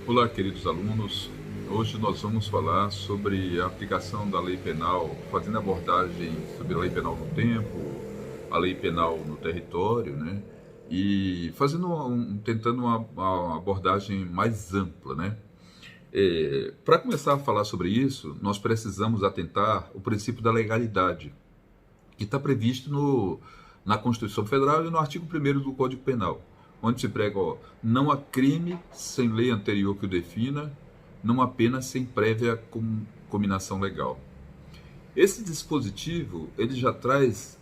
Olá, queridos alunos. Hoje nós vamos falar sobre a aplicação da lei penal, fazendo abordagem sobre a lei penal no tempo, a lei penal no território, né? E fazendo tentando uma abordagem mais ampla, né? Para começar a falar sobre isso, nós precisamos atentar o princípio da legalidade, que está previsto na Constituição Federal e no artigo 1º do Código Penal, onde se prega, não há crime sem lei anterior que o defina, não há pena sem prévia cominação legal. Esse dispositivo ele já traz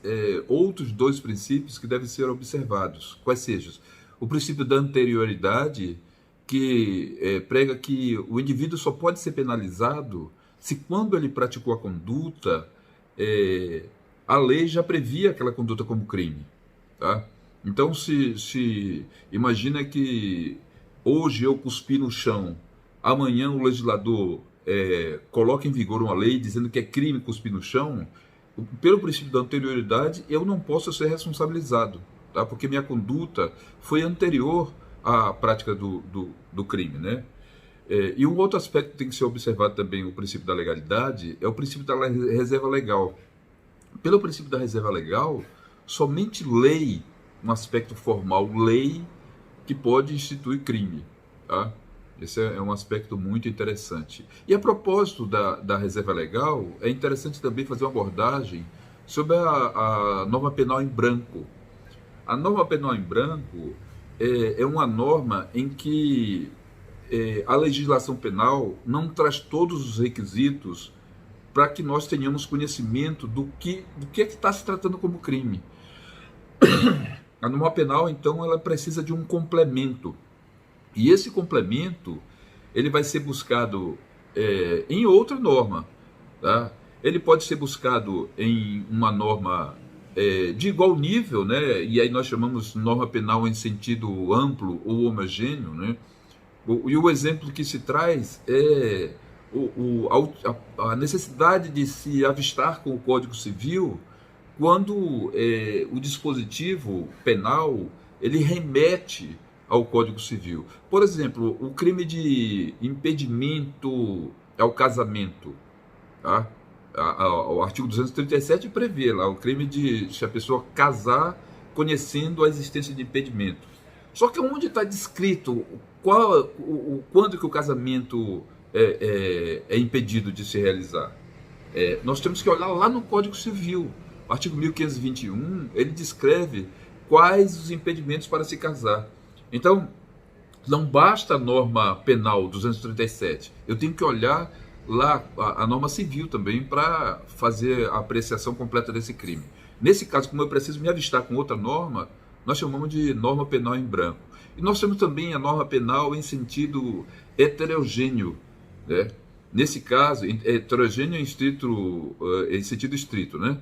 outros dois princípios que devem ser observados, quais sejam o princípio da anterioridade, que prega que o indivíduo só pode ser penalizado se quando ele praticou a conduta, é, a lei já previa aquela conduta como crime. Tá? Então, se imagina que hoje eu cuspi no chão, amanhã o legislador coloca em vigor uma lei dizendo que é crime cuspir no chão, pelo princípio da anterioridade, eu não posso ser responsabilizado, tá? Porque minha conduta foi anterior à prática do crime, né? E um outro aspecto que tem que ser observado também, o princípio da legalidade, é o princípio da reserva legal. Pelo princípio da reserva legal, somente lei, um aspecto formal, lei, que pode instituir crime. Tá? Esse é um aspecto muito interessante. E a propósito da reserva legal, é interessante também fazer uma abordagem sobre a norma penal em branco. A norma penal em branco é uma norma em que a legislação penal não traz todos os requisitos para que nós tenhamos conhecimento do que está se tratando como crime. A norma penal, então, ela precisa de um complemento. E esse complemento, ele vai ser buscado em outra norma. Tá? Ele pode ser buscado em uma norma de igual nível, né? E aí nós chamamos norma penal em sentido amplo ou homogêneo, né? E o exemplo que se traz é a necessidade de se avistar com o Código Civil quando o dispositivo penal ele remete ao Código Civil. Por exemplo, o crime de impedimento ao casamento. Tá? O artigo 237 prevê lá o crime de se a pessoa casar conhecendo a existência de impedimento. Só que onde está descrito quando que o casamento é impedido de se realizar? Nós temos que olhar lá no Código Civil. O artigo 1521, ele descreve quais os impedimentos para se casar. Então, não basta a norma penal 237, eu tenho que olhar lá a norma civil também para fazer a apreciação completa desse crime. Nesse caso, como eu preciso me avistar com outra norma, nós chamamos de norma penal em branco. E nós temos também a norma penal em sentido heterogêneo, né? Nesse caso, heterogêneo em sentido estrito, né?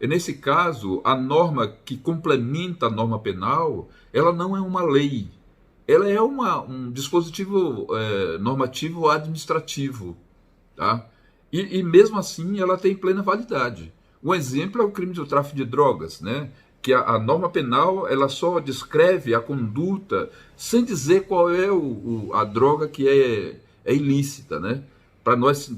E nesse caso, a norma que complementa a norma penal, ela não é uma lei, ela é um dispositivo normativo administrativo. Tá? E mesmo assim ela tem plena validade. Um exemplo é o crime do tráfico de drogas, né? Que a norma penal ela só descreve a conduta sem dizer qual é a droga que é ilícita. Né? Para nós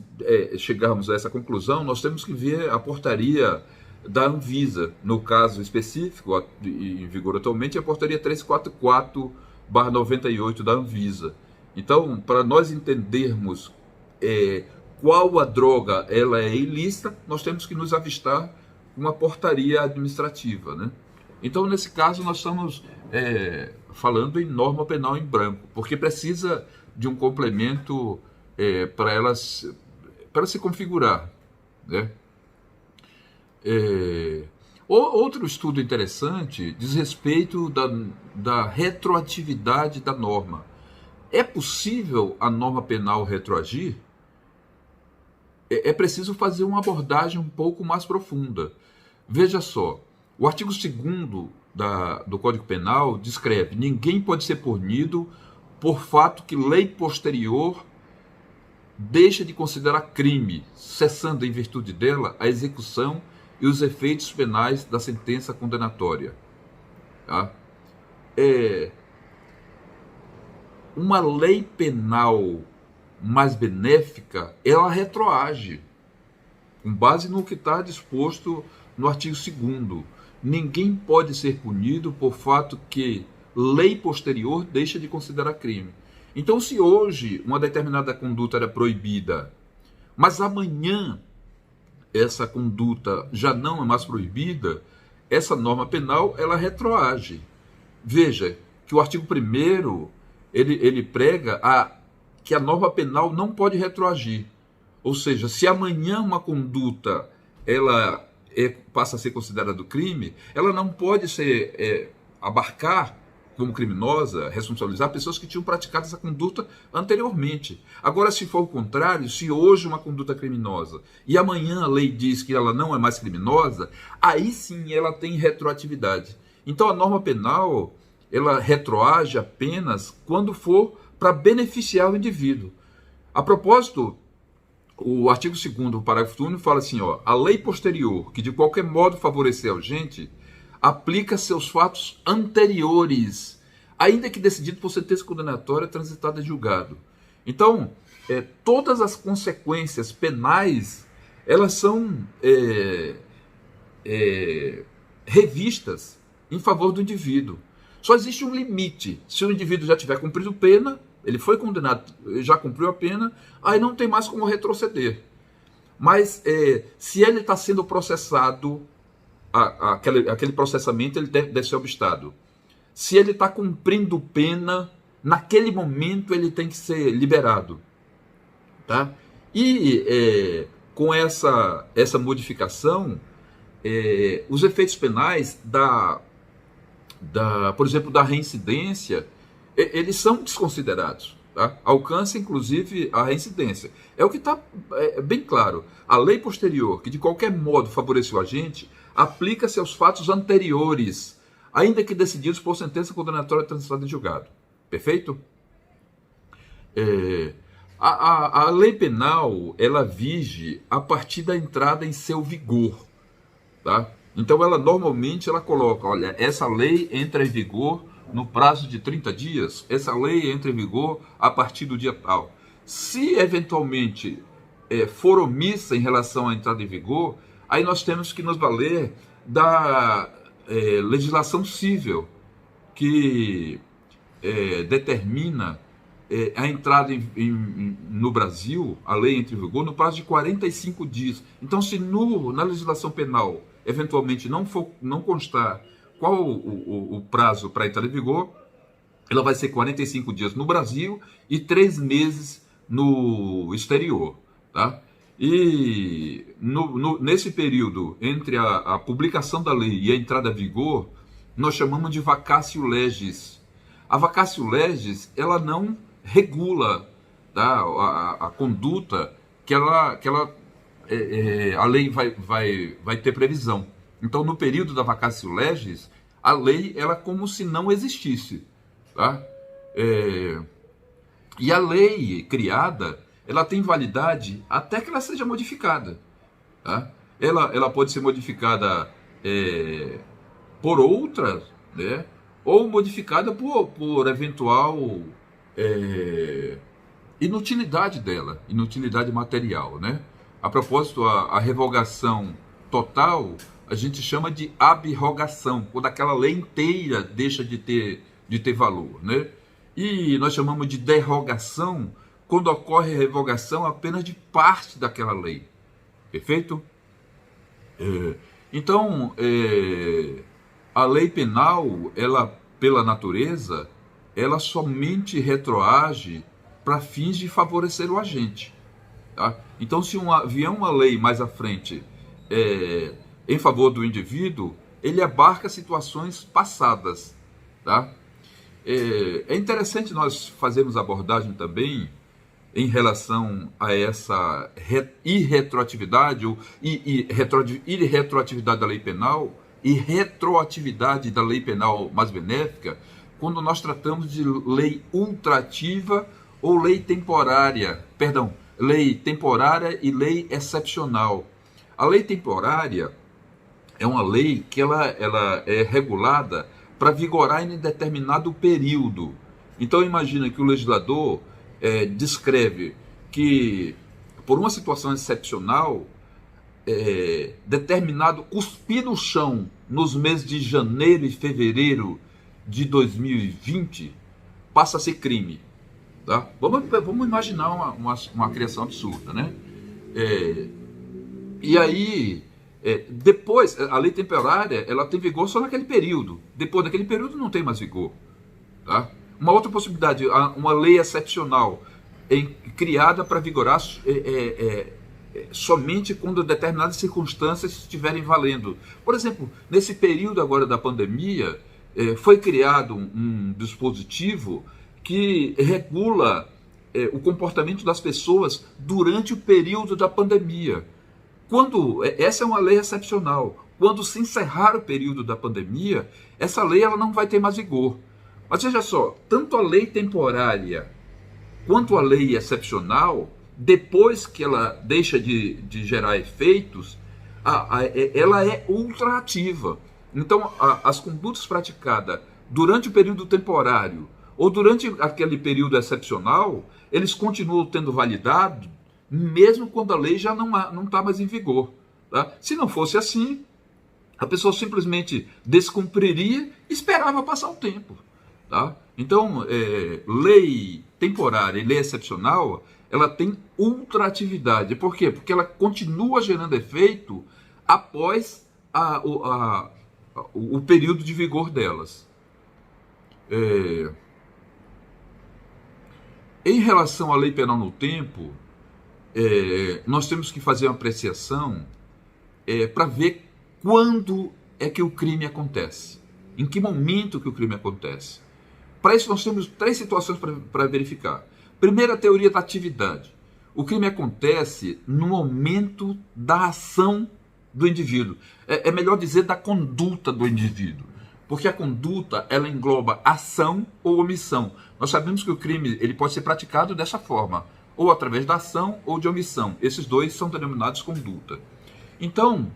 chegarmos a essa conclusão, nós temos que ver a portaria da Anvisa. No caso específico, em vigor atualmente, é a portaria 344/98 da Anvisa. Então, para nós entendermos qual a droga ela é ilícita, nós temos que nos avistar com uma portaria administrativa. Né? Então, nesse caso, nós estamos falando em norma penal em branco, porque precisa de um complemento para se configurar. Né? Outro estudo interessante diz respeito da retroatividade da norma. É possível a norma penal retroagir? É preciso fazer uma abordagem um pouco mais profunda. Veja só, o artigo 2º do Código Penal descreve: ninguém pode ser punido por fato que lei posterior deixa de considerar crime, cessando em virtude dela a execução e os efeitos penais da sentença condenatória. Tá? uma lei penal mais benéfica, ela retroage, com base no que está disposto no artigo 2º. Ninguém pode ser punido por fato que lei posterior deixa de considerar crime. Então, se hoje uma determinada conduta era proibida, mas amanhã essa conduta já não é mais proibida, essa norma penal ela retroage. Veja que o artigo 1º ele prega que a norma penal não pode retroagir. Ou seja, se amanhã uma conduta ela passa a ser considerada crime, ela não pode ser abarcar como criminosa, responsabilizar pessoas que tinham praticado essa conduta anteriormente. Agora, se for o contrário, se hoje uma conduta é criminosa e amanhã a lei diz que ela não é mais criminosa, aí sim ela tem retroatividade. Então a norma penal, ela retroage apenas quando for para beneficiar o indivíduo. A propósito, o artigo 2º, o parágrafo único, fala assim, a lei posterior, que de qualquer modo favorecer ao gente, aplica seus fatos anteriores, ainda que decidido por sentença condenatória transitada em julgado. Então, todas as consequências penais, elas são revistas em favor do indivíduo. Só existe um limite. Se o indivíduo já tiver cumprido pena, ele foi condenado, já cumpriu a pena, aí não tem mais como retroceder. Mas se ele está sendo processado, aquele processamento ele deve ser obstado. Se ele está cumprindo pena, naquele momento ele tem que ser liberado. Tá? E com essa modificação, os efeitos penais por exemplo, da reincidência, eles são desconsiderados. Tá? Alcança, inclusive, a reincidência. É o que está bem claro. A lei posterior, que de qualquer modo favoreceu a gente, aplica-se aos fatos anteriores, ainda que decididos por sentença condenatória transitada em julgado. Perfeito? A lei penal, ela vige a partir da entrada em seu vigor. Tá? Então, ela normalmente coloca, olha, essa lei entra em vigor no prazo de 30 dias, essa lei entra em vigor a partir do dia tal. Se, eventualmente, for omissa em relação à entrada em vigor, aí nós temos que nos valer da legislação civil, que determina a entrada no Brasil, a lei entra em vigor, no prazo de 45 dias. Então, se na legislação penal, eventualmente, não constar qual o prazo para entrar em vigor, ela vai ser 45 dias no Brasil e 3 meses no exterior. Tá? E nesse período, entre a publicação da lei e a entrada em vigor, nós chamamos de vacatio legis. A vacatio legis, ela não regula, tá, a conduta que a lei vai ter previsão. Então, no período da vacatio legis, a lei ela é como se não existisse. Tá? E a lei criada, ela tem validade até que ela seja modificada. Tá? Ela pode ser modificada por outras, né? Ou modificada por eventual inutilidade dela, inutilidade material. Né? A propósito, a revogação total, a gente chama de abrogação, quando aquela lei inteira deixa de ter valor. Né? E nós chamamos de derrogação, quando ocorre a revogação apenas de parte daquela lei. Perfeito? Então, a lei penal, ela, pela natureza, ela somente retroage para fins de favorecer o agente. Tá? Então, se vier uma lei mais à frente em favor do indivíduo, ele abarca situações passadas. Tá? É interessante nós fazermos abordagem também em relação a essa irretroatividade da lei penal e retroatividade da lei penal mais benéfica, quando nós tratamos de lei ultrativa ou lei temporária, lei temporária e lei excepcional. A lei temporária é uma lei que ela é regulada para vigorar em determinado período. Então imagina que o legislador descreve que, por uma situação excepcional, determinado cuspir no chão nos meses de janeiro e fevereiro de 2020 passa a ser crime. Tá? Vamos imaginar uma criação absurda, né? E aí, depois, a lei temporária, ela tem vigor só naquele período. Depois daquele período não tem mais vigor. Tá? Uma outra possibilidade, uma lei excepcional criada para vigorar somente quando determinadas circunstâncias estiverem valendo. Por exemplo, nesse período agora da pandemia, foi criado um dispositivo que regula o comportamento das pessoas durante o período da pandemia. Essa é uma lei excepcional. Quando se encerrar o período da pandemia, essa lei ela não vai ter mais vigor. Mas veja só, tanto a lei temporária quanto a lei excepcional, depois que ela deixa de gerar efeitos, ela é ultraativa. Então, as condutas praticadas durante o período temporário ou durante aquele período excepcional, eles continuam tendo validade, mesmo quando a lei já não está mais em vigor. Tá? Se não fosse assim, a pessoa simplesmente descumpriria e esperava passar o tempo. Tá? Então, lei temporária e lei excepcional, ela tem ultraatividade. Por quê? Porque ela continua gerando efeito após o período de vigor delas. Em relação à lei penal no tempo, nós temos que fazer uma apreciação para ver quando é que o crime acontece. Em que momento que o crime acontece. Para isso nós temos 3 situações para verificar. Primeiro, a teoria da atividade. O crime acontece no momento da ação do indivíduo. É melhor dizer da conduta do indivíduo. Porque a conduta, ela engloba ação ou omissão. Nós sabemos que o crime ele pode ser praticado dessa forma, ou através da ação ou de omissão. Esses dois são denominados conduta. Então,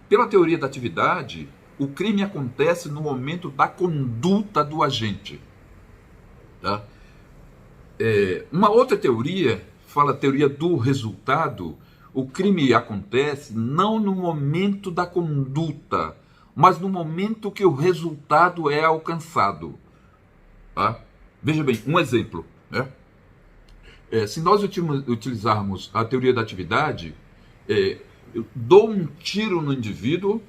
pela teoria da atividade, o crime acontece no momento da conduta do agente. Tá? Uma outra teoria, fala a teoria do resultado. O crime acontece não no momento da conduta, mas no momento que o resultado é alcançado. Tá? Veja bem, um exemplo. Né? Se nós utilizarmos a teoria da atividade, eu dou um tiro no indivíduo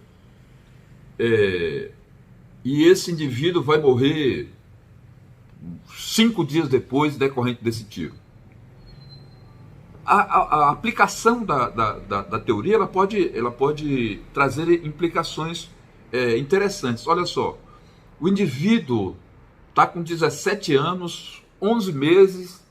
e esse indivíduo vai morrer 5 dias depois decorrente desse tiro. A aplicação da teoria ela pode trazer implicações interessantes. Olha só, o indivíduo está com 17 anos, 11 meses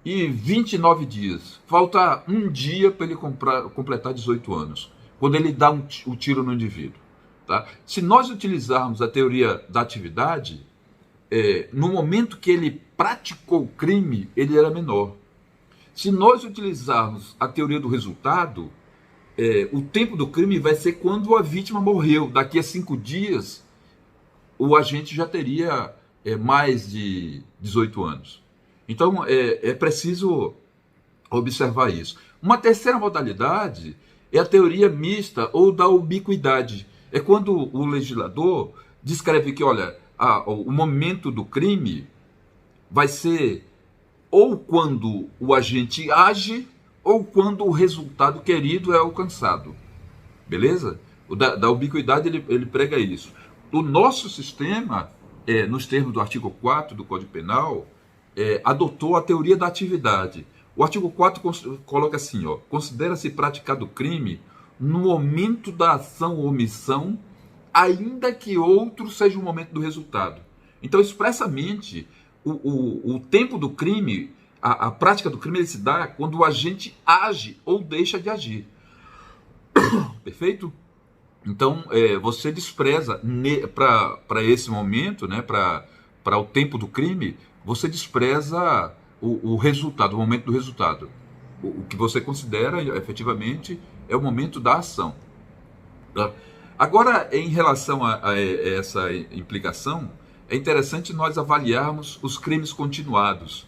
e 29 dias. Falta um dia para ele completar 18 anos, quando ele dá o tiro no indivíduo. Tá? Se nós utilizarmos a teoria da atividade, no momento que ele praticou o crime, ele era menor. Se nós utilizarmos a teoria do resultado, o tempo do crime vai ser quando a vítima morreu. Daqui a 5 dias, o agente já teria mais de 18 anos. Então, é preciso observar isso. Uma terceira modalidade é a teoria mista ou da ubiquidade. É quando o legislador descreve que, olha, o momento do crime vai ser ou quando o agente age ou quando o resultado querido é alcançado. Beleza? O da ubiquidade ele prega isso. O nosso sistema, nos termos do artigo 4 do Código Penal, adotou a teoria da atividade. O artigo 4 coloca assim, ó, considera-se praticado o crime no momento da ação ou omissão, ainda que outro seja o momento do resultado. Então, expressamente, o tempo do crime, a prática do crime, ele se dá quando o agente age ou deixa de agir. Perfeito? Então, você despreza para esse momento, né, para o tempo do crime, você despreza o resultado, o momento do resultado. O que você considera, efetivamente, é o momento da ação. Tá? Agora, em relação a essa implicação, é interessante nós avaliarmos os crimes continuados.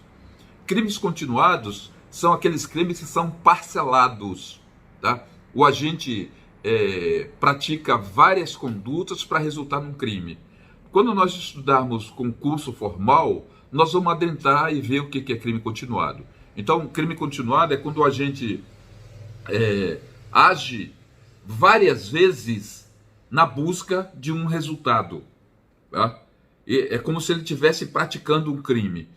Crimes continuados são aqueles crimes que são parcelados, tá? O agente pratica várias condutas para resultar num crime. Quando nós estudarmos concurso formal, nós vamos adentrar e ver o que é crime continuado. Então, crime continuado é quando o agente age várias vezes na busca de um resultado, tá? É como se ele estivesse praticando um crime.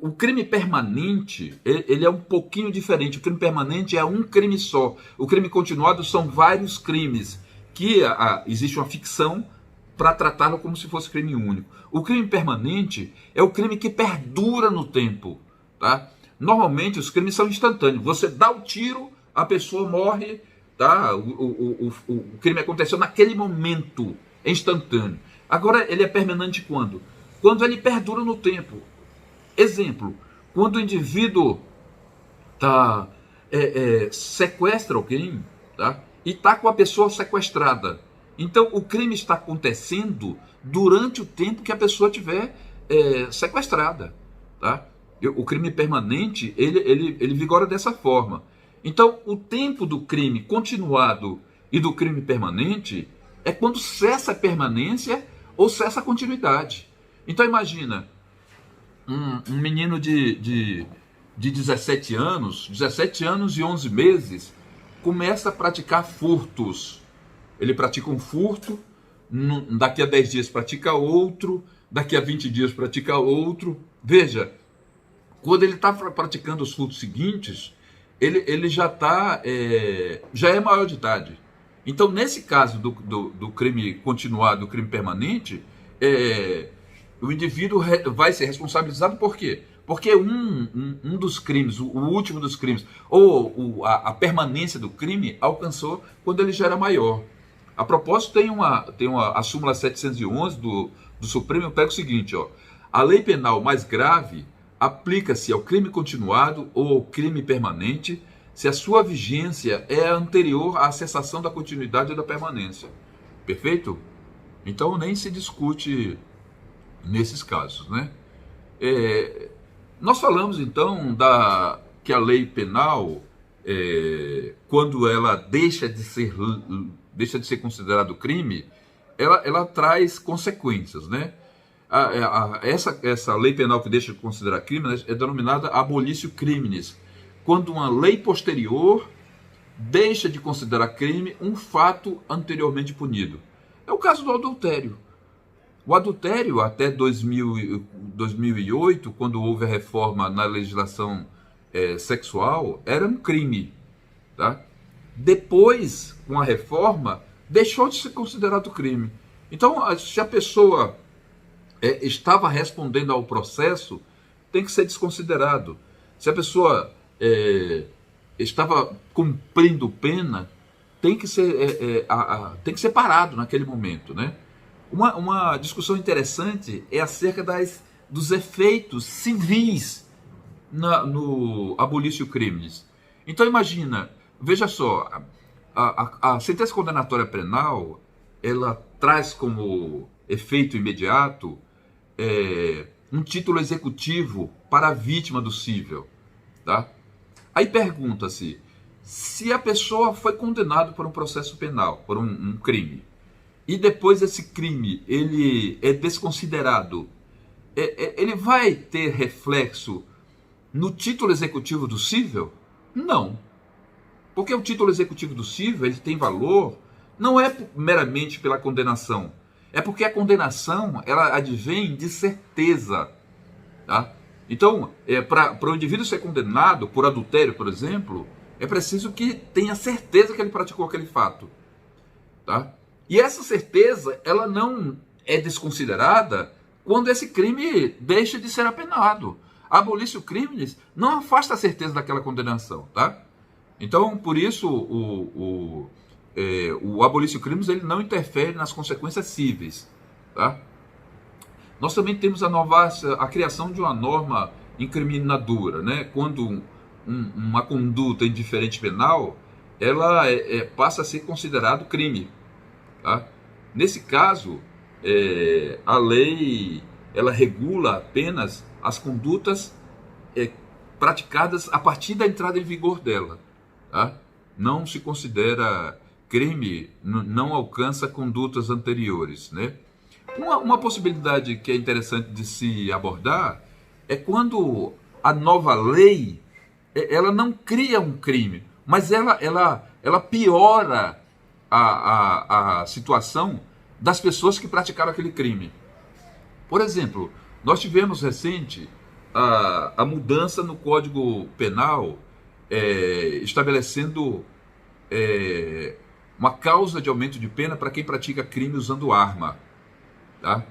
O crime permanente, ele é um pouquinho diferente. O crime permanente é um crime só. O crime continuado são vários crimes, que existe uma ficção para tratá-lo como se fosse crime único. O crime permanente é o crime que perdura no tempo, tá? Normalmente os crimes são instantâneos. Você dá o tiro, a pessoa morre, tá? O crime aconteceu naquele momento, é instantâneo. Agora, ele é permanente quando? Quando ele perdura no tempo. Exemplo, quando o indivíduo sequestra alguém, tá? E está com a pessoa sequestrada. Então, o crime está acontecendo durante o tempo que a pessoa estiver sequestrada, tá? O crime permanente, ele vigora dessa forma. Então, o tempo do crime continuado e do crime permanente é quando cessa a permanência ou cessa a continuidade. Então, imagina um menino de 17 anos e 11 meses, começa a praticar furtos. Ele pratica um furto, daqui a 10 dias pratica outro, daqui a 20 dias pratica outro. Veja, quando ele está praticando os furtos seguintes, ele já é maior de idade. Então, nesse caso do crime continuado, do crime permanente, o indivíduo vai ser responsabilizado por quê? Porque um dos crimes, o último dos crimes, ou a permanência do crime alcançou quando ele já era maior. A propósito, tem a súmula 711 do Supremo, eu pego o seguinte, ó: a lei penal mais grave aplica-se ao crime continuado ou ao crime permanente se a sua vigência é anterior à cessação da continuidade ou da permanência. Perfeito? Então nem se discute nesses casos, né? Nós falamos então que a lei penal, quando ela deixa de ser considerado crime, ela traz consequências, né? Essa lei penal que deixa de considerar crime, né, é denominada abolitio criminis, quando uma lei posterior deixa de considerar crime um fato anteriormente punido. É o caso do adultério. O adultério, até 2008, quando houve a reforma na legislação sexual, era um crime, tá? Depois, com a reforma, deixou de ser considerado crime. Então, se a pessoa estava respondendo ao processo, tem que ser desconsiderado. Se a pessoa estava cumprindo pena, tem que ser parado naquele momento, né? Uma discussão interessante é acerca dos efeitos civis no abolitio criminis. Então imagina, veja só, a sentença condenatória penal, ela traz como efeito imediato um título executivo para a vítima do cível, tá? Aí pergunta-se, se a pessoa foi condenada por um processo penal, por um crime, e depois esse crime ele é desconsiderado, ele vai ter reflexo no título executivo do cível? Não. Porque o título executivo do cível, ele tem valor, não é meramente pela condenação, é porque a condenação, ela advém de certeza, tá? Então, para o indivíduo ser condenado por adultério, por exemplo, é preciso que tenha certeza que ele praticou aquele fato, tá? E essa certeza, ela não é desconsiderada quando esse crime deixa de ser apenado. A abolitio criminis não afasta a certeza daquela condenação, tá? Então, por isso, o abolitio criminis, ele não interfere nas consequências cíveis, tá? Nós também temos a criação de uma norma incriminadora, né? Quando uma conduta indiferente penal, ela passa a ser considerado crime, tá? Nesse caso, a lei ela regula apenas as condutas é, praticadas a partir da entrada em vigor dela. Tá? Não se considera crime, não alcança condutas anteriores. Né? Uma possibilidade que é interessante de se abordar é quando a nova lei ela não cria um crime, mas ela piora a situação das pessoas que praticaram aquele crime. Por exemplo, nós tivemos recente a mudança no Código Penal, estabelecendo uma causa de aumento de pena para quem pratica crime usando arma. Tá?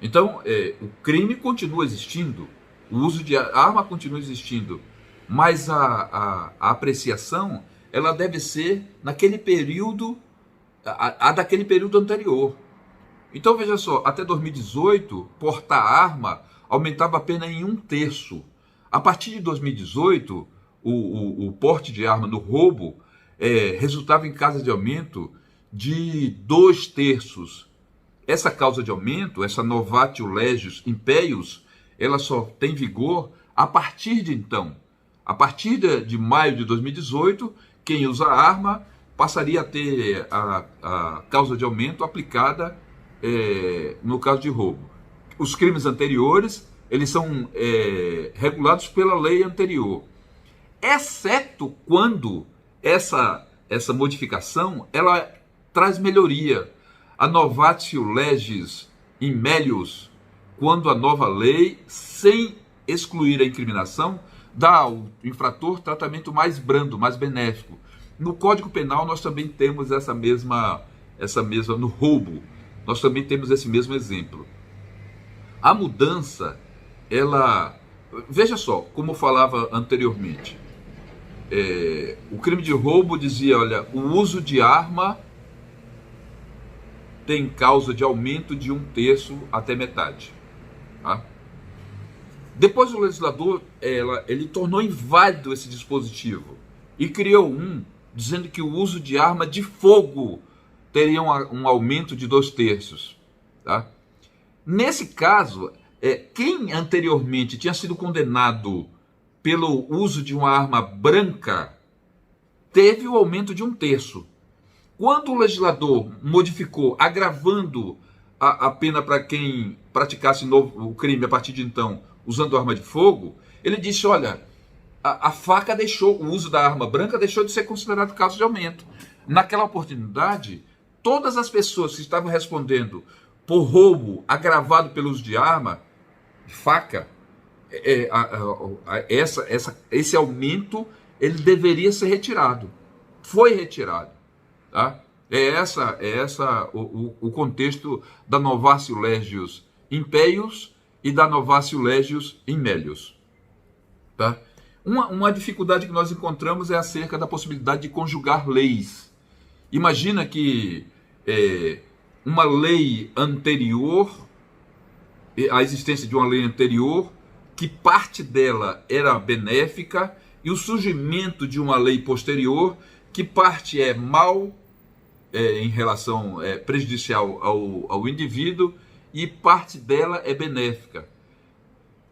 Então, o crime continua existindo, o uso de arma continua existindo, mas a apreciação ela deve ser naquele período, a daquele período anterior. Então, veja só, até 2018, portar arma aumentava a pena em 1/3. A partir de 2018, o porte de arma no roubo resultava em causa de aumento de 2/3. Essa causa de aumento, essa novatio legis impeius, ela só tem vigor a partir de então. A partir de maio de 2018, quem usa arma passaria a ter a causa de aumento aplicada no caso de roubo. Os crimes anteriores, eles são regulados pela lei anterior, exceto quando essa modificação ela traz melhoria. A novatio legis in melius, quando a nova lei, sem excluir a incriminação, dá ao infrator tratamento mais brando, mais benéfico. No Código Penal nós também temos essa mesma no roubo, nós também temos esse mesmo exemplo. A mudança, ela, veja só, como eu falava anteriormente, o crime de roubo dizia, olha, o uso de arma tem causa de aumento de 1/3 até metade. Tá? Depois o legislador ele tornou inválido esse dispositivo e criou dizendo que o uso de arma de fogo teria um aumento de 2/3. Tá? Nesse caso, quem anteriormente tinha sido condenado pelo uso de uma arma branca teve o aumento de 1/3. Quando o legislador modificou, agravando a pena para quem praticasse o crime a partir de então, usando arma de fogo, ele disse, olha, a faca deixou, o uso da arma branca deixou de ser considerado caso de aumento. Naquela oportunidade, todas as pessoas que estavam respondendo por roubo agravado pelo uso de arma, faca, esse aumento ele deveria ser retirado. Foi retirado. Tá? O contexto da novatio legis impeius e da novatio legis in melius. Tá? Uma dificuldade que nós encontramos é acerca da possibilidade de conjugar leis. Imagina que uma lei anterior, a existência de uma lei anterior, que parte dela era benéfica, e o surgimento de uma lei posterior, que parte é mal em relação prejudicial ao indivíduo e parte dela é benéfica.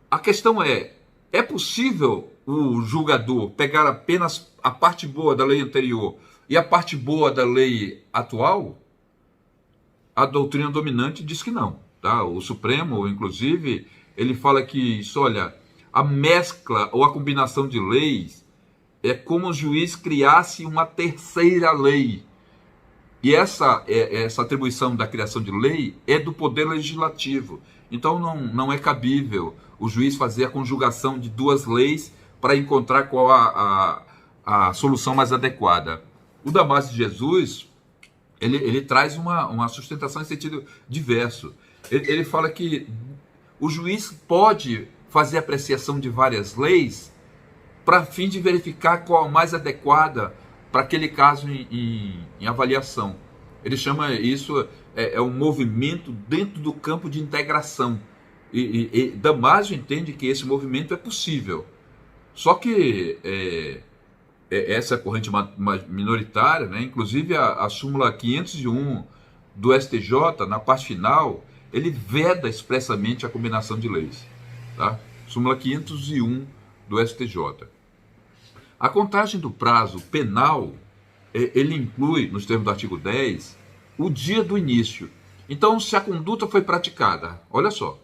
A questão é possível o julgador pegar apenas a parte boa da lei anterior e a parte boa da lei atual? A doutrina dominante diz que não. Tá? O Supremo, inclusive, ele fala que isso, olha, a mescla ou a combinação de leis é como o juiz criasse uma terceira lei. E essa atribuição da criação de lei é do poder legislativo. Então não é cabível o juiz fazer a conjugação de duas leis para encontrar qual a solução mais adequada. O Damásio de Jesus, ele traz uma sustentação em sentido diverso. Ele fala que o juiz pode fazer apreciação de várias leis para fim de verificar qual a mais adequada para aquele caso em avaliação. Ele chama isso um movimento dentro do campo de integração. E Damásio entende que esse movimento é possível. Só que essa corrente minoritária, né, inclusive a súmula 501 do STJ, na parte final, ele veda expressamente a combinação de leis. Tá? Súmula 501 do STJ. A contagem do prazo penal, ele inclui, nos termos do artigo 10, o dia do início. Então, se a conduta foi praticada, olha só,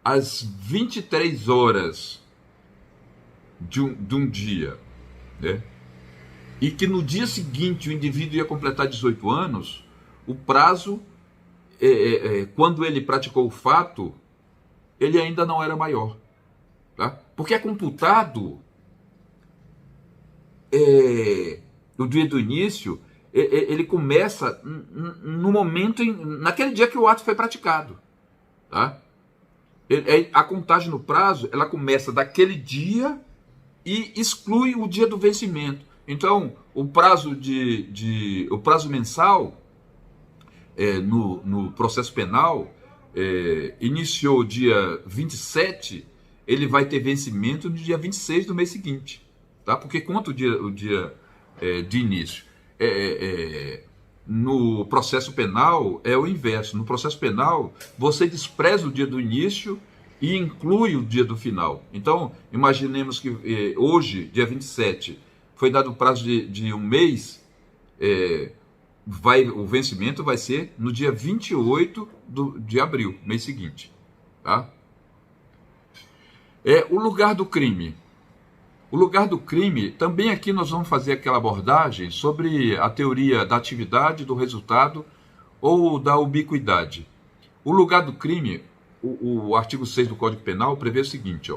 às 23 horas de um dia, né? E que no dia seguinte o indivíduo ia completar 18 anos, o prazo, quando ele praticou o fato, ele ainda não era maior. Tá? Porque é computado o dia do início, ele começa no momento, naquele dia que o ato foi praticado. Tá? A contagem no prazo, ela começa daquele dia e exclui o dia do vencimento. Então, o prazo o prazo mensal no processo penal iniciou dia 27, ele vai ter vencimento no dia 26 do mês seguinte, tá? Porque conta o dia de início. No processo penal é o inverso. No processo penal, você despreza o dia do início e inclui o dia do final. Então, imaginemos que hoje, dia 27, foi dado o prazo de um mês, o vencimento vai ser no dia 28 de abril, mês seguinte. Tá? O lugar do crime. O lugar do crime, também aqui nós vamos fazer aquela abordagem sobre a teoria da atividade, do resultado ou da ubiquidade. O lugar do crime, o artigo 6 do Código Penal prevê o seguinte,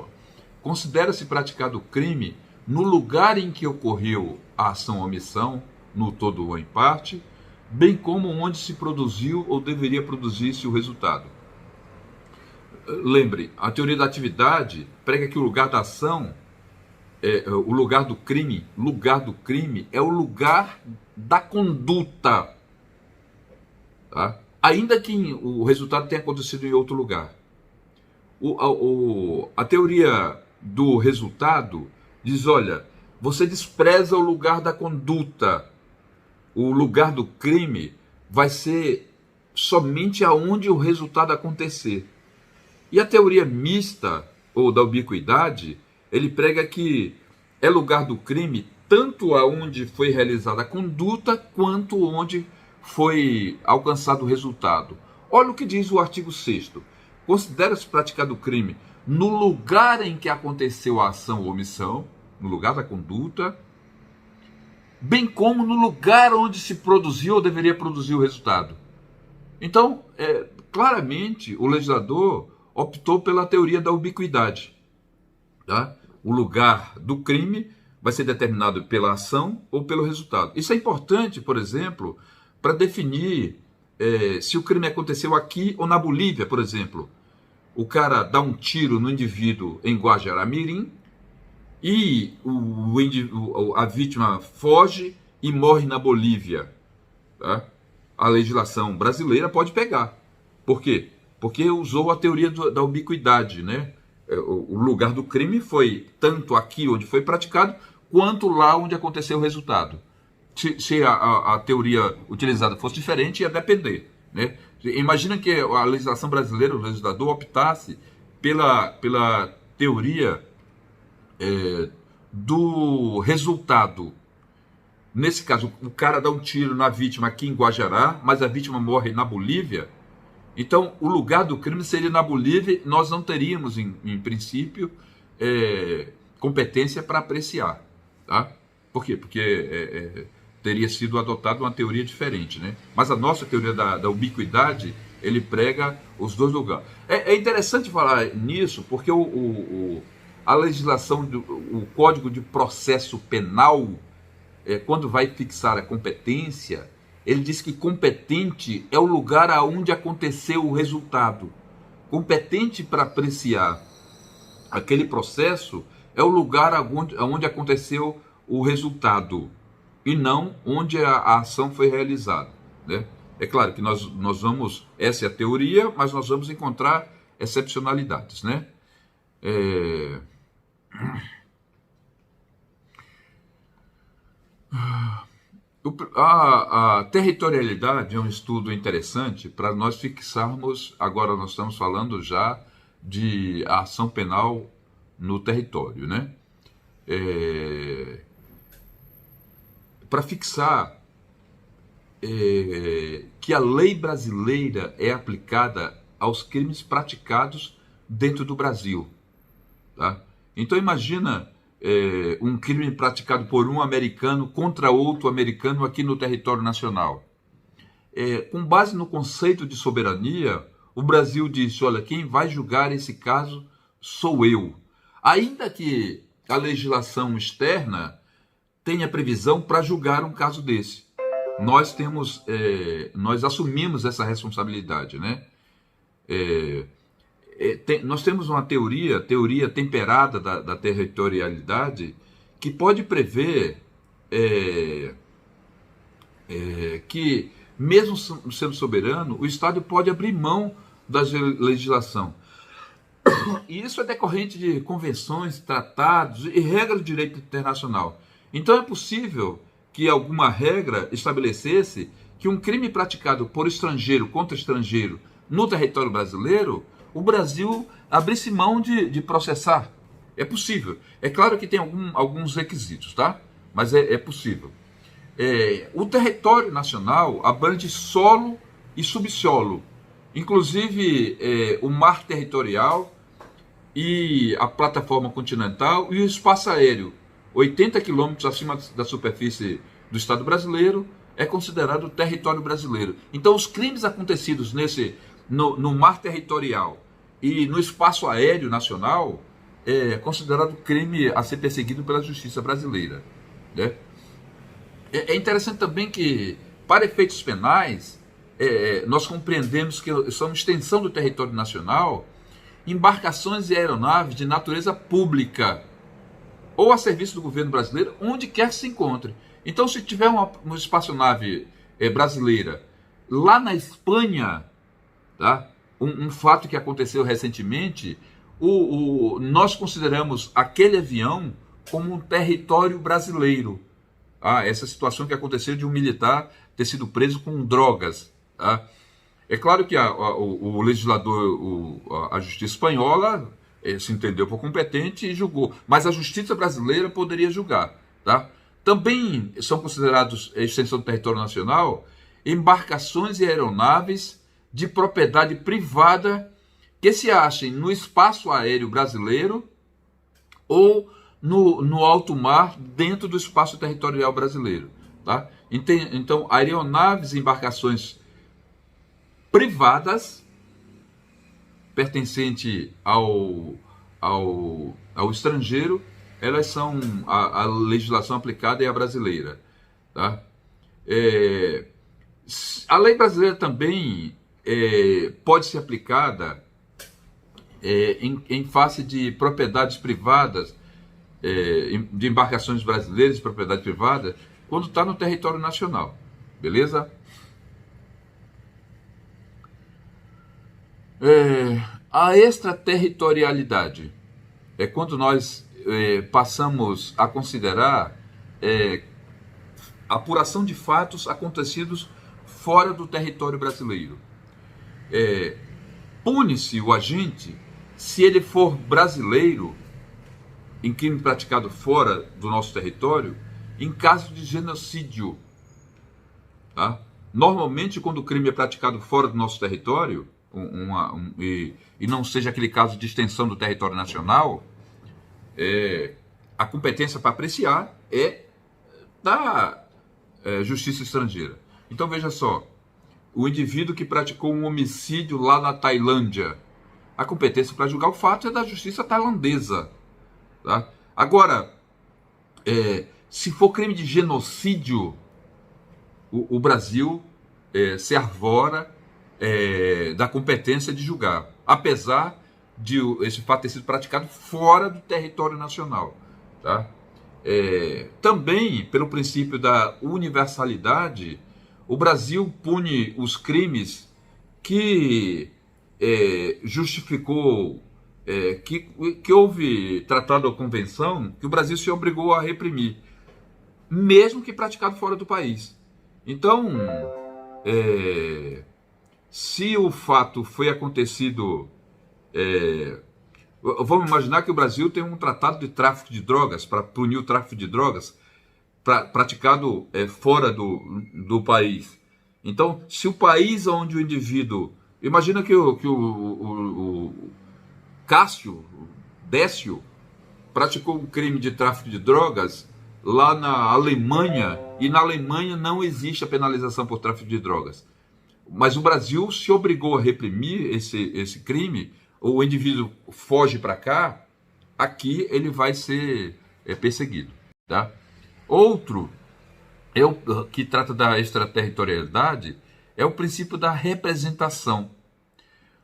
considera-se praticado o crime no lugar em que ocorreu a ação ou omissão, no todo ou em parte, bem como onde se produziu ou deveria produzir-se o resultado. Lembre, a teoria da atividade prega que o lugar da ação, o lugar do crime é o lugar da conduta, tá? Ainda que o resultado tenha acontecido em outro lugar. A teoria do resultado diz, olha, você despreza o lugar da conduta, o lugar do crime vai ser somente aonde o resultado acontecer. E a teoria mista, ou da ubiquidade, ele prega que é lugar do crime tanto aonde foi realizada a conduta, quanto onde foi alcançado o resultado. Olha o que diz o artigo 6º. Considera-se praticado o crime no lugar em que aconteceu a ação ou omissão, no lugar da conduta, bem como no lugar onde se produziu ou deveria produzir o resultado. Então, claramente, o legislador optou pela teoria da ubiquidade. Tá? O lugar do crime vai ser determinado pela ação ou pelo resultado. Isso é importante, por exemplo, para definir se o crime aconteceu aqui ou na Bolívia, por exemplo. O cara dá um tiro no indivíduo em Guajará-Mirim e a vítima foge e morre na Bolívia. Tá? A legislação brasileira pode pegar. Por quê? Porque usou a teoria da ubiquidade, né? O lugar do crime foi tanto aqui onde foi praticado, quanto lá onde aconteceu o resultado. Se a teoria utilizada fosse diferente, ia depender, né? Imagina que a legislação brasileira, o legislador, optasse pela teoria do resultado. Nesse caso, o cara dá um tiro na vítima aqui em Guajará, mas a vítima morre na Bolívia. Então, o lugar do crime seria na Bolívia, nós não teríamos, em princípio, competência para apreciar. Tá? Por quê? Porque teria sido adotada uma teoria diferente, né? Mas a nossa teoria da ubiquidade, ele prega os dois lugares. É interessante falar nisso, porque a legislação, o Código de Processo Penal, quando vai fixar a competência, ele diz que competente é o lugar aonde aconteceu o resultado. Competente para apreciar aquele processo é o lugar onde aconteceu o resultado, e não onde a ação foi realizada, né? É claro que nós vamos, essa é a teoria, mas nós vamos encontrar excepcionalidades, né? A territorialidade é um estudo interessante para nós fixarmos. Agora nós estamos falando já de ação penal no território, né? Para fixar que a lei brasileira é aplicada aos crimes praticados dentro do Brasil, tá? Então imagina um crime praticado por um americano contra outro americano aqui no território nacional. Com base no conceito de soberania, o Brasil disse: olha, quem vai julgar esse caso sou eu. Ainda que a legislação externa tenha previsão para julgar um caso desse. Nós assumimos essa responsabilidade, né? Nós temos uma teoria temperada da territorialidade, que pode prever que, mesmo sendo soberano, o Estado pode abrir mão da legislação. E isso é decorrente de convenções, tratados e regras de direito internacional. Então é possível que alguma regra estabelecesse que um crime praticado por estrangeiro contra estrangeiro no território brasileiro, o Brasil abrisse mão de processar. É possível. É claro que tem alguns requisitos, tá? Mas é possível. O território nacional abrange solo e subsolo, inclusive o mar territorial e a plataforma continental e o espaço aéreo. 80 quilômetros acima da superfície do Estado brasileiro é considerado território brasileiro. Então, os crimes acontecidos no mar territorial e no espaço aéreo nacional é considerado crime a ser perseguido pela justiça brasileira, né? É interessante também que, para efeitos penais, nós compreendemos que são extensão do território nacional embarcações e aeronaves de natureza pública ou a serviço do governo brasileiro, onde quer que se encontre. Então, se tiver uma espaçonave brasileira lá na Espanha, tá? Um fato que aconteceu recentemente, nós consideramos aquele avião como um território brasileiro. Essa situação que aconteceu de um militar ter sido preso com drogas. Tá? É claro que o legislador, a justiça espanhola se entendeu por competente e julgou, mas a justiça brasileira poderia julgar. Tá? Também são considerados extensão do território nacional embarcações e aeronaves de propriedade privada que se achem no espaço aéreo brasileiro ou no alto mar dentro do espaço territorial brasileiro. Tá? Então, aeronaves e embarcações privadas pertencentes ao estrangeiro, elas são, a legislação aplicada é a brasileira. Tá? A lei brasileira também pode ser aplicada em face de propriedades privadas, de embarcações brasileiras de propriedade privada, quando está no território nacional. Beleza? A extraterritorialidade é quando nós passamos a considerar apuração de fatos acontecidos fora do território brasileiro. Pune-se o agente se ele for brasileiro em crime praticado fora do nosso território, em caso de genocídio. Tá? Normalmente, quando o crime é praticado fora do nosso território, e não seja aquele caso de extensão do território nacional, a competência para apreciar é da justiça estrangeira. Então, veja só, o indivíduo que praticou um homicídio lá na Tailândia, a competência para julgar o fato é da justiça tailandesa. Tá? Agora, se for crime de genocídio, o Brasil se arvora da competência de julgar, apesar de esse fato ter sido praticado fora do território nacional. Tá? Também, pelo princípio da universalidade, o Brasil pune os crimes que justificou, que houve tratado ou convenção que o Brasil se obrigou a reprimir, mesmo que praticado fora do país. Então, se o fato foi acontecido, vamos imaginar que o Brasil tem um tratado de tráfico de drogas, para punir o tráfico de drogas praticado fora do país. Então, se o país onde o indivíduo... Imagina que o Cássio, Décio, praticou um crime de tráfico de drogas lá na Alemanha, e na Alemanha não existe a penalização por tráfico de drogas. Mas o Brasil se obrigou a reprimir esse crime, o indivíduo foge para cá, aqui ele vai ser perseguido. Tá? Outro, que trata da extraterritorialidade, é o princípio da representação.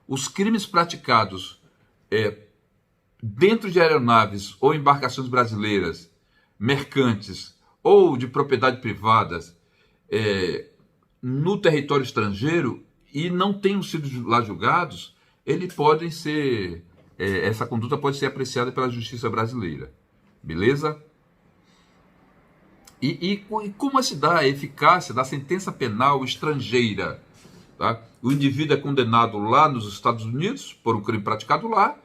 Os crimes praticados dentro de aeronaves ou embarcações brasileiras, mercantes ou de propriedade privadas, no território estrangeiro e não tenham sido lá julgados, eles podem ser, essa conduta pode ser apreciada pela justiça brasileira. Beleza? E como se dá a eficácia da sentença penal estrangeira? Tá? O indivíduo é condenado lá nos Estados Unidos por um crime praticado lá,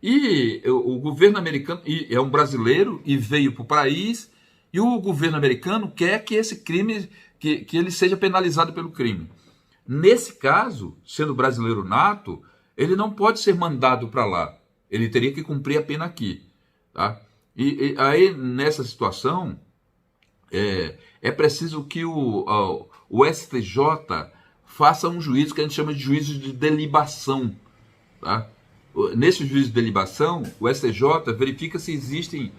e o governo americano é um brasileiro e veio para o país, e o governo americano quer que esse crime, que ele seja penalizado pelo crime. Nesse caso, sendo brasileiro nato, ele não pode ser mandado para lá. Ele teria que cumprir a pena aqui. Tá? E aí, nessa situação, é preciso que o STJ faça um juízo que a gente chama de juízo de delibação. Tá? Nesse juízo de delibação, o STJ verifica se existem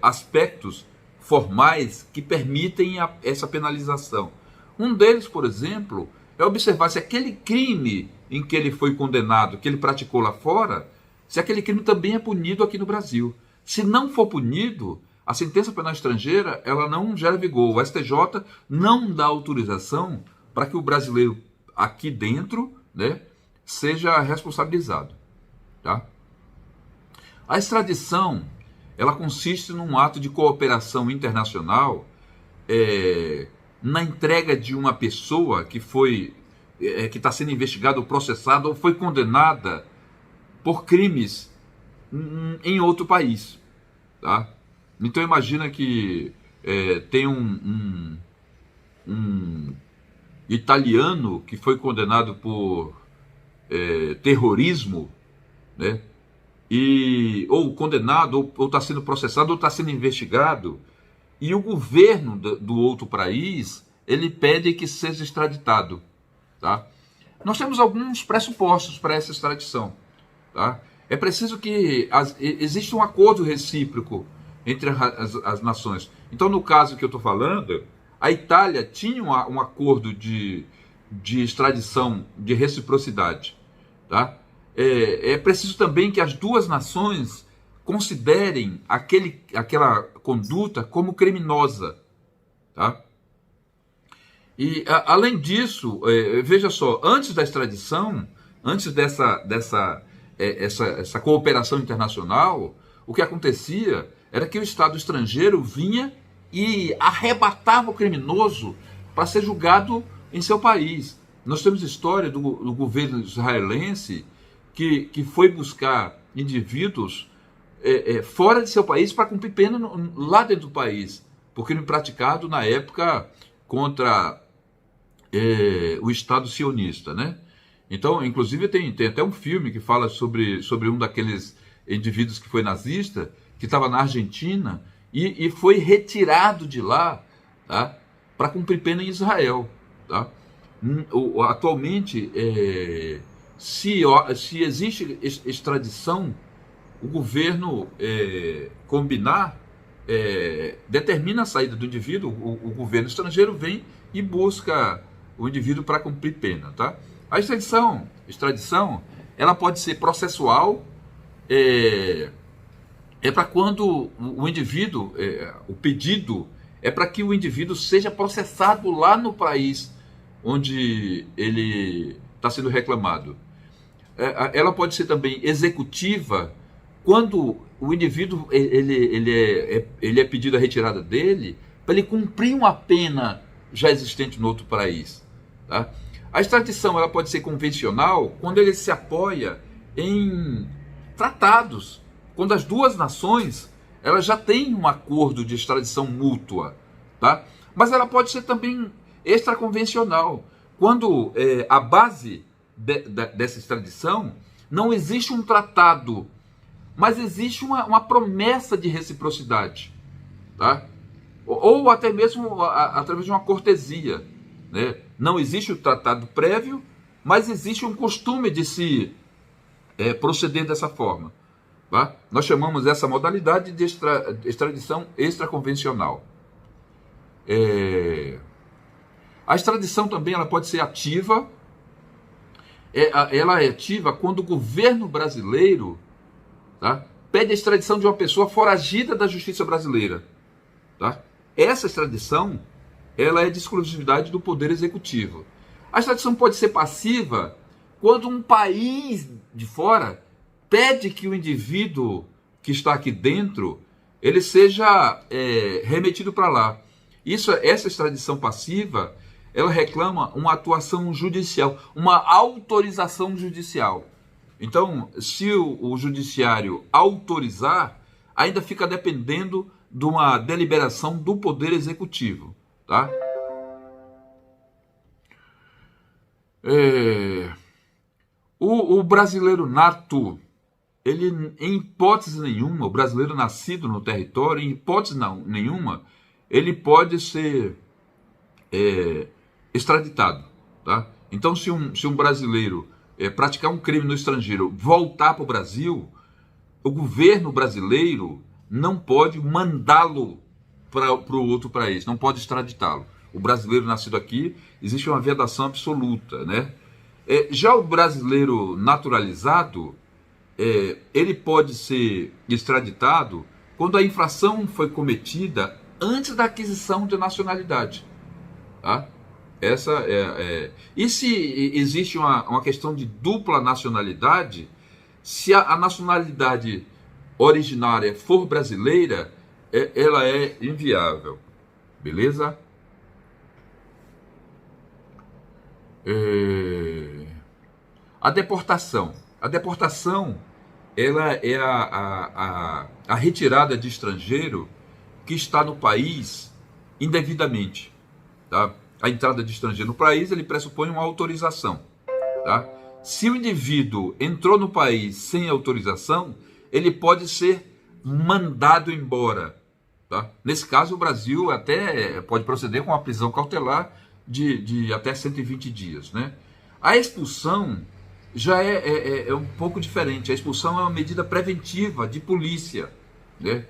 aspectos formais que permitem essa penalização. Um deles, por exemplo, é observar se aquele crime em que ele foi condenado, que ele praticou lá fora, se aquele crime também é punido aqui no Brasil. Se não for punido, a sentença penal estrangeira ela não gera vigor. O STJ não dá autorização para que o brasileiro aqui dentro, né, seja responsabilizado. Tá? A extradição ela consiste num ato de cooperação internacional na entrega de uma pessoa que está sendo investigada ou processada ou foi condenada por crimes em outro país. Tá? Então imagina que tem um italiano que foi condenado por terrorismo, né? Ou condenado, ou está sendo processado, ou está sendo investigado, e o governo do outro país, ele pede que seja extraditado. Tá? Nós temos alguns pressupostos para essa extradição. Tá? É preciso que exista um acordo recíproco entre as nações. Então, no caso que eu estou falando, a Itália tinha um acordo de extradição, de reciprocidade. Tá? É preciso também que as duas nações considerem aquela conduta como criminosa. Tá? E, além disso, veja só, antes da extradição, antes dessa cooperação internacional, o que acontecia era que o Estado estrangeiro vinha e arrebatava o criminoso para ser julgado em seu país. Nós temos história do governo israelense que foi buscar indivíduos fora de seu país para cumprir pena lá dentro do país, por crime praticado na época contra o Estado sionista, né? Então, inclusive, tem até um filme que fala sobre um daqueles indivíduos que foi nazista, que estava na Argentina e foi retirado de lá, tá? Para cumprir pena em Israel. Tá? Atualmente, se existe extradição, o governo combinar, determina a saída do indivíduo, o governo estrangeiro vem e busca o indivíduo para cumprir pena. Tá? A extradição, ela pode ser processual, para quando o indivíduo, o pedido é para que o indivíduo seja processado lá no país onde ele está sendo reclamado. Ela pode ser também executiva, quando o indivíduo ele é pedido a retirada dele para ele cumprir uma pena já existente no outro país. Tá? A extradição ela pode ser convencional quando ele se apoia em tratados, quando as duas nações elas já têm um acordo de extradição mútua. Tá? Mas ela pode ser também extraconvencional, quando a base dessa extradição não existe um tratado, mas existe uma promessa de reciprocidade. Tá? Ou até mesmo através de uma cortesia. Né? Não existe o tratado prévio, mas existe um costume de se proceder dessa forma. Tá? Nós chamamos essa modalidade de extradição extraconvencional. A extradição também ela pode ser ativa. Ela é ativa quando o governo brasileiro, tá, pede a extradição de uma pessoa foragida da justiça brasileira. Tá? Essa extradição ela é de exclusividade do Poder Executivo. A extradição pode ser passiva quando um país de fora pede que o indivíduo que está aqui dentro ele seja remetido para lá. Essa extradição passiva ela reclama uma atuação judicial, uma autorização judicial. Então, se o judiciário autorizar, ainda fica dependendo de uma deliberação do Poder Executivo. Tá? O brasileiro nato, ele, em hipótese nenhuma, o brasileiro nascido no território, em hipótese nenhuma, ele pode ser extraditado. Tá? Então, se um brasileiro praticar um crime no estrangeiro, voltar para o Brasil, o governo brasileiro não pode mandá-lo para o outro país, não pode extraditá-lo. O brasileiro nascido aqui, existe uma vedação absoluta. Né? Já o brasileiro naturalizado, ele pode ser extraditado quando a infração foi cometida antes da aquisição de nacionalidade. Tá? E se existe uma questão de dupla nacionalidade, se a nacionalidade originária for brasileira, ela é inviável. Beleza? A deportação. A deportação ela é a retirada de estrangeiro que está no país indevidamente. Tá? A entrada de estrangeiro no país ele pressupõe uma autorização. Tá? Se o indivíduo entrou no país sem autorização, ele pode ser mandado embora. Tá? Nesse caso, o Brasil até pode proceder com uma prisão cautelar de até 120 dias. Né? A expulsão já é um pouco diferente. A expulsão é uma medida preventiva de polícia. Né?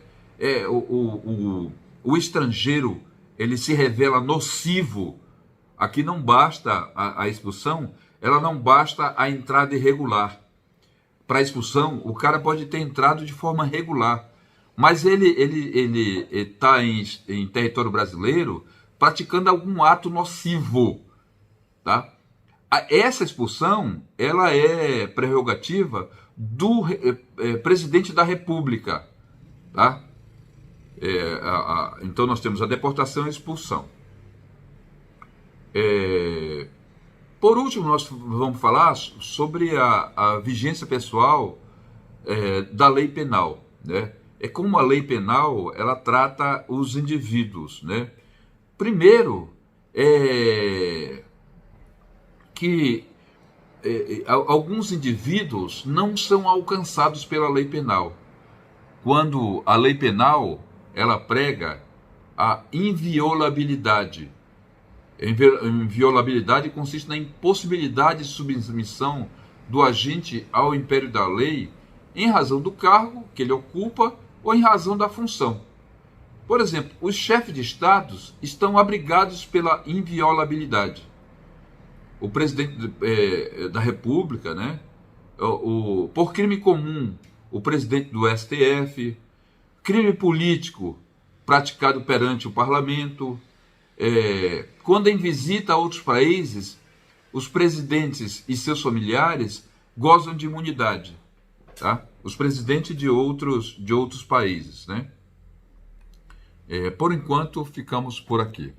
O estrangeiro ele se revela nocivo. Aqui não basta a expulsão, ela não basta a entrada irregular. Para a expulsão, o cara pode ter entrado de forma regular, mas ele está em território brasileiro praticando algum ato nocivo. Tá? Essa expulsão ela é prerrogativa do presidente da República. Tá? Então nós temos a deportação e a expulsão. Por último, nós vamos falar sobre a vigência pessoal da lei penal. Né? Como a lei penal ela trata os indivíduos. Né? Primeiro, que alguns indivíduos não são alcançados pela lei penal. Quando a lei penal ela prega a inviolabilidade. Inviolabilidade consiste na impossibilidade de submissão do agente ao império da lei em razão do cargo que ele ocupa ou em razão da função. Por exemplo, os chefes de estados estão abrigados pela inviolabilidade. O presidente da República, né? Por crime comum, o presidente do STF, crime político praticado perante o parlamento. Quando em visita a outros países, os presidentes e seus familiares gozam de imunidade. Tá? Os presidentes de outros países. Né? Por enquanto, ficamos por aqui.